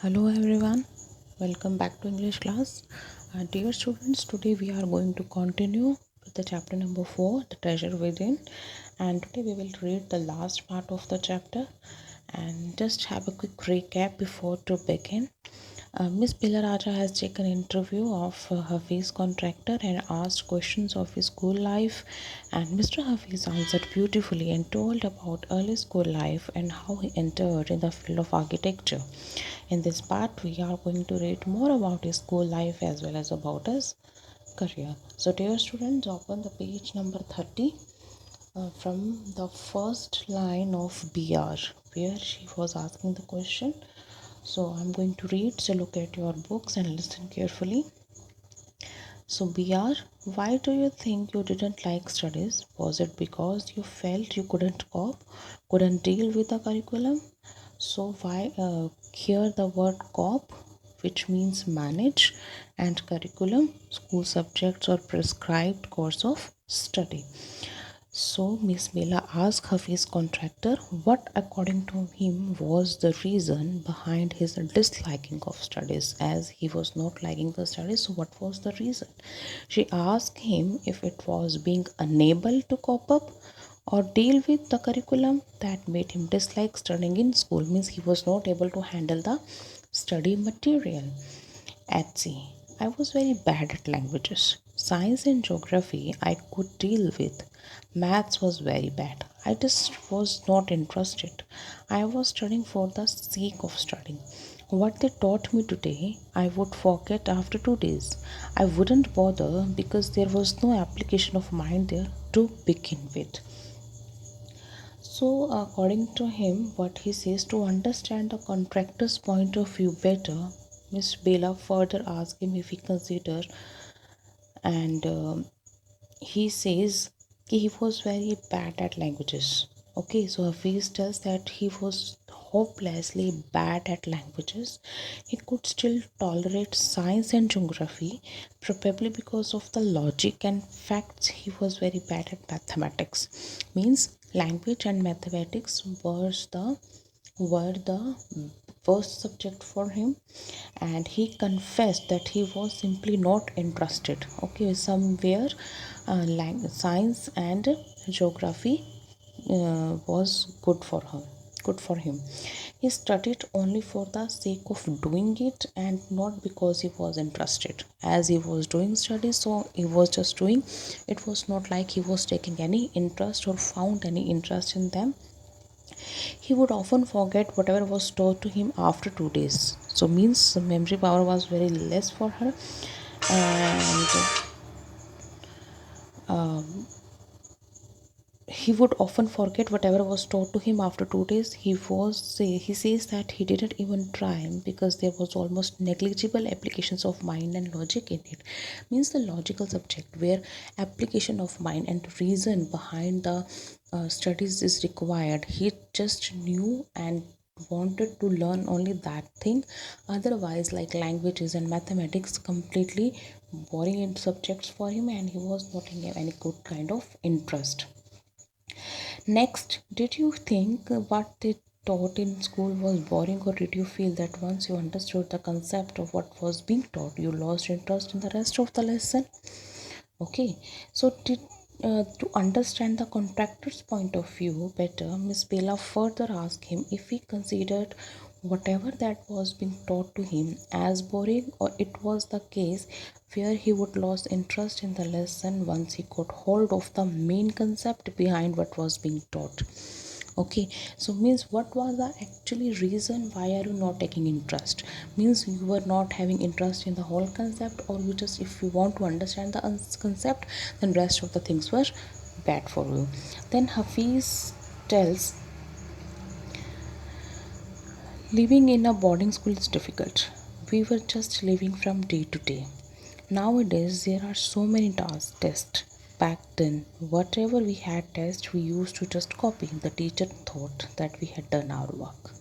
Hello everyone, welcome back to English class. Dear students, today we are going to continue with the chapter number 4, The Treasure Within. And today we will read the last part of the chapter and just have a quick recap before to begin. Miss Pilaraja has taken interview of Hafiz contractor and asked questions of his school life, and Mr. Hafiz answered beautifully and told about early school life and how he entered in the field of architecture. In this part, we are going to read more about his school life as well as about his career. So, dear students, open the page number 30 from the first line of BR, where she was asking the question. So I'm going to read, so look at your books and listen carefully. So BR, why do you think you didn't like studies? Was it because you felt you couldn't cope, couldn't deal with the curriculum? So why here the word cope, which means manage, and curriculum, school subjects or prescribed course of study. So Miss Bela asked Hafiz contractor what according to him was the reason behind his disliking of studies, as he was not liking the studies. So what was the reason? She asked him if it was being unable to cope up or deal with the curriculum that made him dislike studying in school, means he was not able to handle the study material. At sea, I was very bad at languages. Science and geography I could deal with. Maths was very bad. I just was not interested. I was studying for the sake of studying. What they taught me today, I would forget after 2 days. I wouldn't bother because there was no application of mind there to begin with. So, according to him, what he says, to understand the contractor's point of view better, Miss Bela further asked him if he considered, and he says he was very bad at languages. Okay, so Hafiz tells that he was hopelessly bad at languages. He could still tolerate science and geography, probably because of the logic and facts. He was very bad at mathematics. Means language and mathematics were the worst subject for him, and he confessed that he was simply not interested. Okay, somewhere science and geography was good for him. He studied only for the sake of doing it and not because he was interested. As he was doing studies, so he was just doing. It was not like he was taking any interest or found any interest in them. He would often forget whatever was taught to him after 2 days. So means the memory power was very less for her, and he would often forget whatever was taught to him after 2 days. He says that he didn't even try because there was almost negligible applications of mind and logic in it. Means the logical subject where application of mind and reason behind the studies is required. He just knew and wanted to learn only that thing. Otherwise, like languages and mathematics, completely boring subjects for him, and he was not in any good kind of interest. Next, did you think what they taught in school was boring, or did you feel that once you understood the concept of what was being taught, you lost interest in the rest of the lesson? Okay, so to understand the contractor's point of view better, Miss Bela further asked him if he considered whatever that was being taught to him as boring, or it was the case where he would lose interest in the lesson once he got hold of the main concept behind what was being taught. Okay, so means what was the actually reason why are you not taking interest? Means you were not having interest in the whole concept, or you just, if you want to understand the concept, then rest of the things were bad for you. Then Hafiz tells, living in a boarding school is difficult. We were just living from day to day. Nowadays, there are so many tests. Back then, whatever we had tests, we used to just copy. The teacher thought that we had done our work.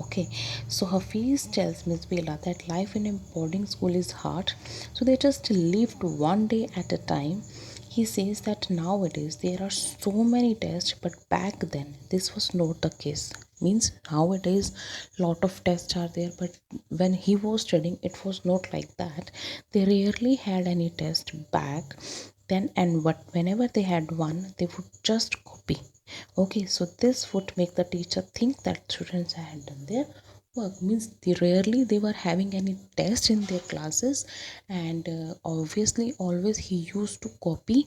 Okay, so Hafiz tells Miss Bela that life in a boarding school is hard, so they just lived one day at a time. He says that nowadays there are so many tests, but back then this was not the case. Means nowadays lot of tests are there, but when he was studying it was not like that. They rarely had any test back then, and what whenever they had one they would just copy. Okay, so this would make the teacher think that students had done their work. Means they rarely they were having any test in their classes, and obviously always he used to copy,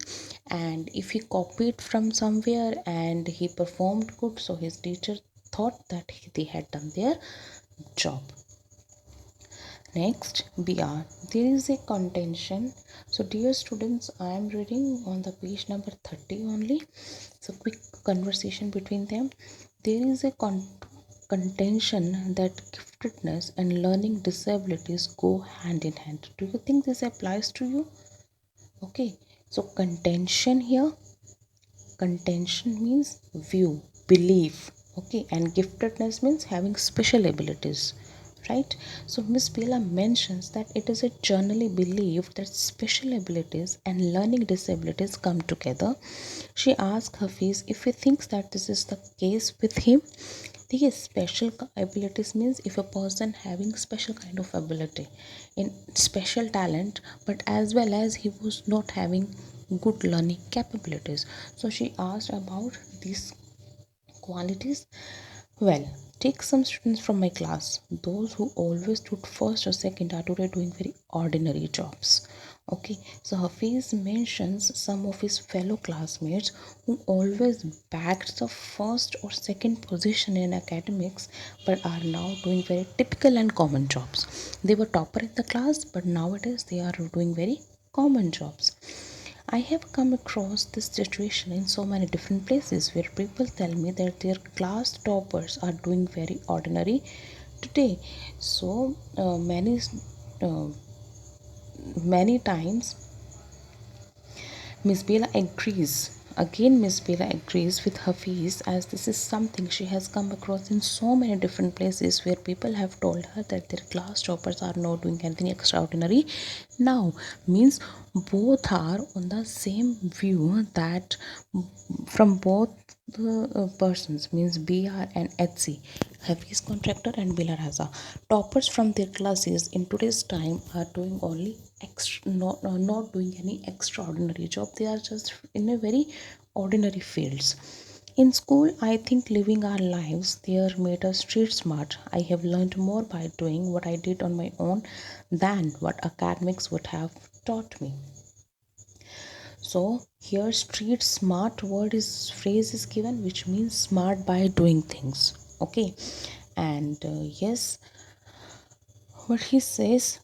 and if he copied from somewhere and he performed good, so his teacher thought that they had done their job. Next, BR. There is a contention. So, dear students, I am reading on the page number 30 only. So, quick conversation between them. There is a contention that giftedness and learning disabilities go hand in hand. Do you think this applies to you? Okay, so contention here. Contention means view, belief. Okay, and giftedness means having special abilities, right? So Miss Bela mentions that it is a generally believed that special abilities and learning disabilities come together. She asks Hafiz if he thinks that this is the case with him. The special abilities means if a person having special kind of ability in special talent, but as well as he was not having good learning capabilities. So she asked about these qualities. Well, take some students from my class. Those who always stood first or second are today doing very ordinary jobs. Okay, so Hafiz mentions some of his fellow classmates who always bagged the first or second position in academics but are now doing very typical and common jobs. They were topper in the class, but nowadays they are doing very common jobs. I have come across this situation in so many different places where people tell me that their class toppers are doing very ordinary today. So uh, many times Miss Bela agrees. Again, Miss Bela agrees with Hafiz, as this is something she has come across in so many different places where people have told her that their class toppers are not doing anything extraordinary. Now, means both are on the same view, that from both the persons, means BR and HC, Hafiz contractor and Bela Raza, toppers from their classes in today's time are doing only not doing any extraordinary job. They are just in a very ordinary fields. In school, I think living our lives there made us street smart. I have learned more by doing what I did on my own than what academics would have taught me. So here street smart word is phrase is given, which means smart by doing things. Okay, and yes, what he says,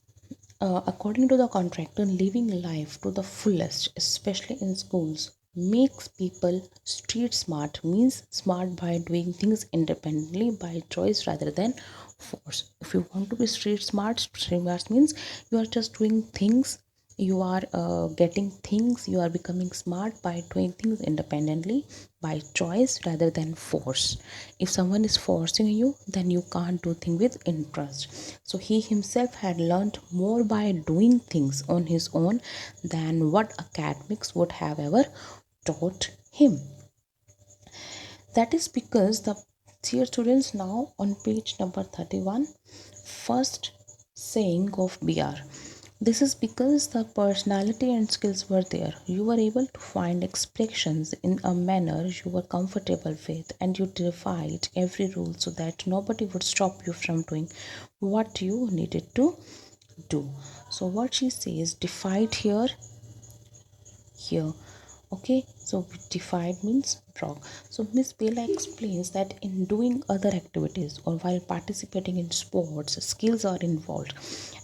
according to the contractor, living life to the fullest, especially in schools, makes people street smart. Means smart by doing things independently by choice rather than force. If you want to be street smart means you are just doing things, you are getting things, you are becoming smart by doing things independently by choice rather than force. If someone is forcing you, then you can't do things with interest. So he himself had learned more by doing things on his own than what academics would have ever taught him. That is because the dear students, now on page number 31, first saying of BR. This is because the personality and skills were there. You were able to find expressions in a manner you were comfortable with, and you defied every rule so that nobody would stop you from doing what you needed to do. So what she says, defied here. Okay, so defied means wrong. So Miss Bela explains that in doing other activities or while participating in sports, skills are involved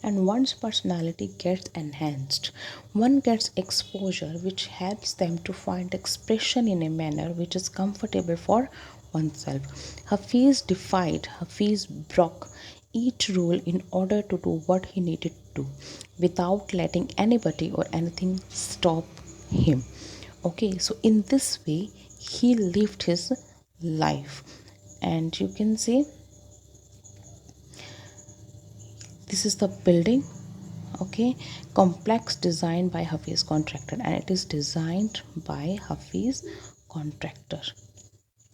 and one's personality gets enhanced. One gets exposure which helps them to find expression in a manner which is comfortable for oneself. Hafiz broke each rule in order to do what he needed to without letting anybody or anything stop him. Okay, so in this way he lived his life, and you can say this is the building. Okay, complex design by Hafiz contractor, and it is designed by Hafiz contractor.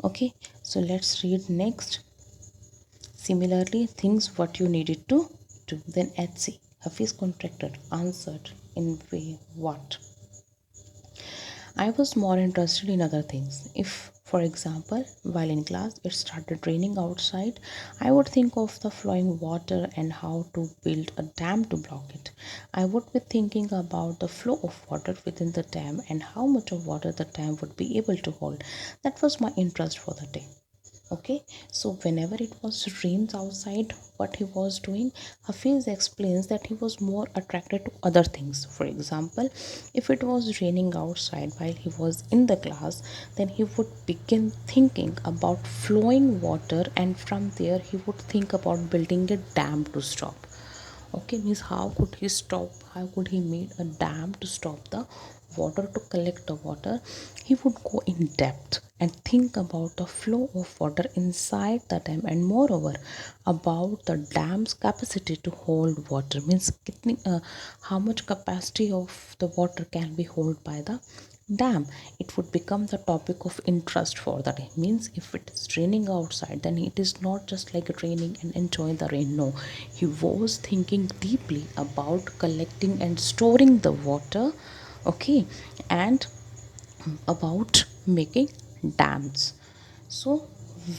Okay, so let's read next. similarly things what you needed to do. Then HC, Hafiz contractor, answered in way what? I was more interested in other things. If, for example, while in class it started raining outside, I would think of the flowing water and how to build a dam to block it. I would be thinking about the flow of water within the dam and how much of water the dam would be able to hold. That was my interest for the day. Okay, so whenever it was rains outside, what he was doing, Hafiz explains that he was more attracted to other things. For example, if it was raining outside while he was in the class, then he would begin thinking about flowing water, and from there he would think about building a dam to stop. Okay, means how could he make a dam to stop the water, to collect the water. He would go in depth and think about the flow of water inside the dam, and moreover about the dam's capacity to hold water, means how much capacity of the water can be held by the dam. It would become the topic of interest for the day. Means if it is raining outside, then it is not just like raining and enjoying the rain. No, he was thinking deeply about collecting and storing the water. Okay, and about making dams. So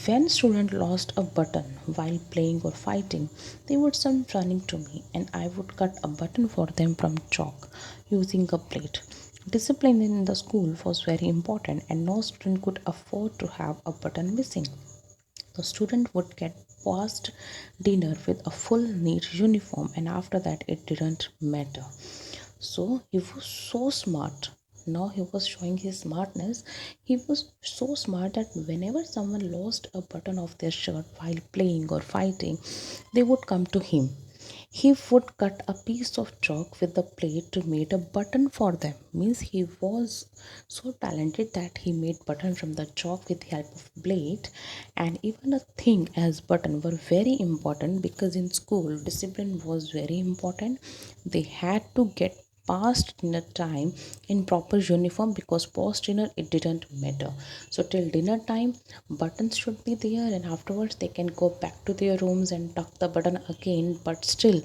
when student lost a button while playing or fighting, they would come running to me and I would cut a button for them from chalk using a plate. Discipline in the school was very important and no student could afford to have a button missing. The student would get past dinner with a full neat uniform, and after that it didn't matter. So he was so smart. Now he was showing his smartness. He was so smart that whenever someone lost a button of their shirt while playing or fighting, they would come to him. He would cut a piece of chalk with the plate to make a button for them. Means he was so talented that he made button from the chalk with the help of blade. And even a thing as button were very important, because in school discipline was very important. They had to get past dinner time in proper uniform, because post dinner it didn't matter. So till dinner time buttons should be there, and afterwards they can go back to their rooms and tuck the button again. But still,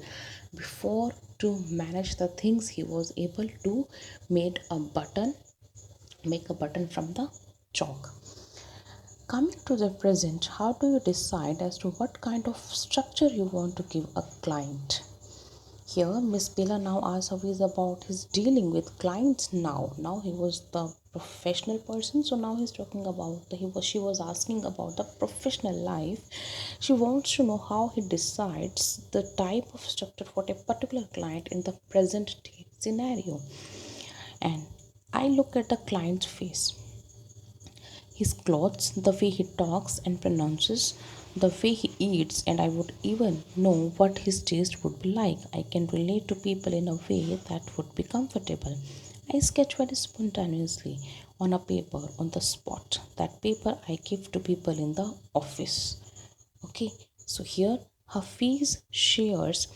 before to manage the things, he was able to make a button from the chalk. Coming to the present, how do you decide as to what kind of structure you want to give a client? Here, Miss Bella now asks Hafiz about his dealing with clients now. Now he was the professional person, so now he's talking about she was asking about the professional life. She wants to know how he decides the type of structure for a particular client in the present day scenario. And I look at the client's face, his clothes, the way he talks and pronounces, the way he eats, and I would even know what his taste would be like. I can relate to people in a way that would be comfortable. I sketch very spontaneously on a paper on the spot. That paper I give to people in the office. Okay, so here Hafiz shares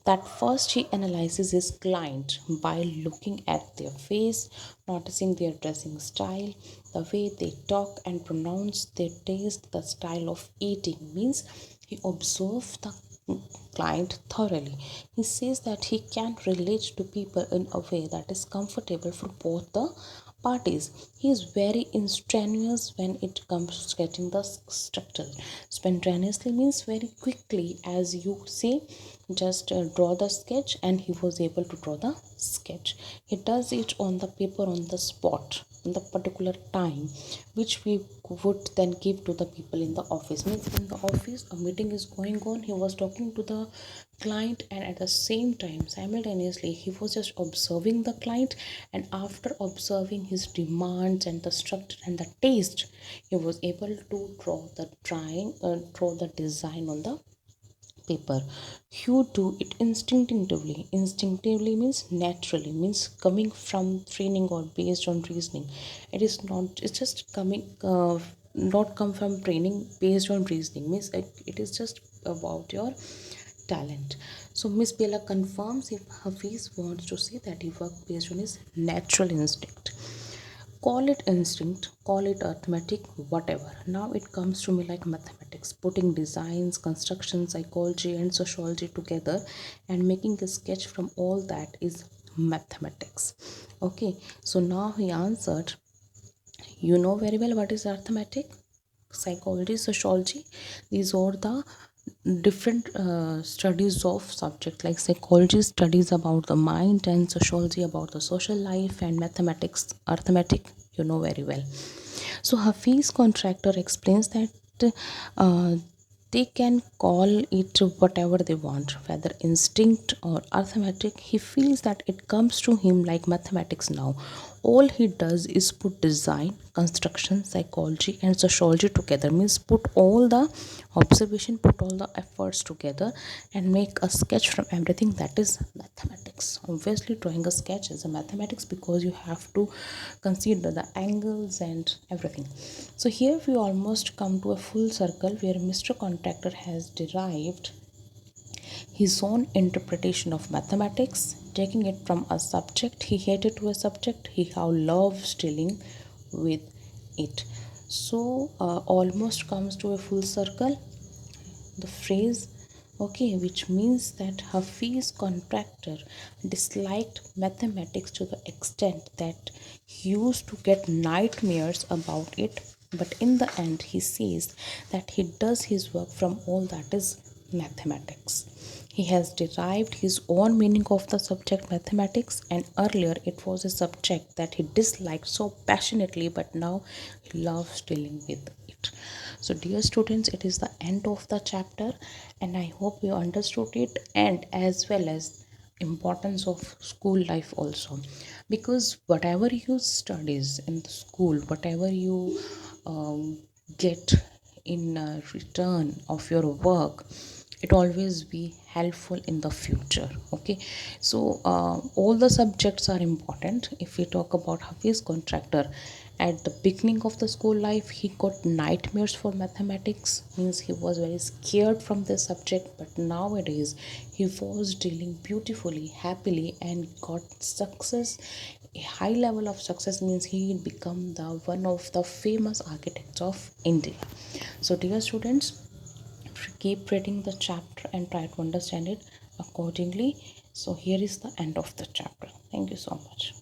that first he analyzes his client by looking at their face, noticing their dressing style, the way they talk and pronounce, their taste, the style of eating. Means he observes the client thoroughly. He says that he can relate to people in a way that is comfortable for both the parties. He is very instantaneous when it comes to sketching the structure. Spontaneously means very quickly, as you say, just draw the sketch, and he was able to draw the sketch. He does it on the paper on the spot, in the particular time, which we would then give to the people in the office. Means in the office a meeting is going on, he was talking to the client, and at the same time simultaneously he was just observing the client, and after observing his demands and the structure and the taste, he was able to draw the design on the paper. You do it instinctively means naturally, means coming from training or based on reasoning. It is not, it's just coming not come from training based on reasoning. Means it is just about your talent. So Miss Bella confirms if Hafiz wants to say that he worked based on his natural instinct. Call it instinct, call it arithmetic, whatever. Now it comes to me like mathematics, putting designs, construction, psychology, and sociology together and making a sketch from all that is mathematics. Okay, so now he answered, you know very well what is arithmetic, psychology, sociology. These are the different studies of subject. Like psychology studies about the mind, and sociology about the social life, and mathematics, arithmetic, you know very well. So Hafiz contractor explains that uh, they can call it whatever they want, whether instinct or arithmetic. He feels that it comes to him like mathematics now. All he does is put design, construction, psychology, and sociology together. Means put all the observation, put all the efforts together, and make a sketch from everything. That is mathematics. Obviously, drawing a sketch is a mathematics because you have to consider the angles and everything. So here we almost come to a full circle where Mr. Contractor has derived his own interpretation of mathematics, taking it from a subject he hated to a subject he how loves dealing with it. So almost comes to a full circle the phrase, okay, which means that Hafiz contractor disliked mathematics to the extent that he used to get nightmares about it, but in the end he says that he does his work from all that is mathematics. He has derived his own meaning of the subject mathematics, and earlier it was a subject that he disliked so passionately, but now he loves dealing with it. So dear students, it is the end of the chapter, and I hope you understood it, and as well as importance of school life also, because whatever you studies in the school, whatever you um, get in return of your work, it always be helpful in the future. Okay, so all the subjects are important. If we talk about Hafiz contractor, at the beginning of the school life he got nightmares for mathematics, means he was very scared from this subject, but nowadays he was dealing beautifully, happily, and got success. A high level of success, means he become the one of the famous architects of India. So dear students, keep reading the chapter and try to understand it accordingly. So here is the end of the chapter. Thank you so much.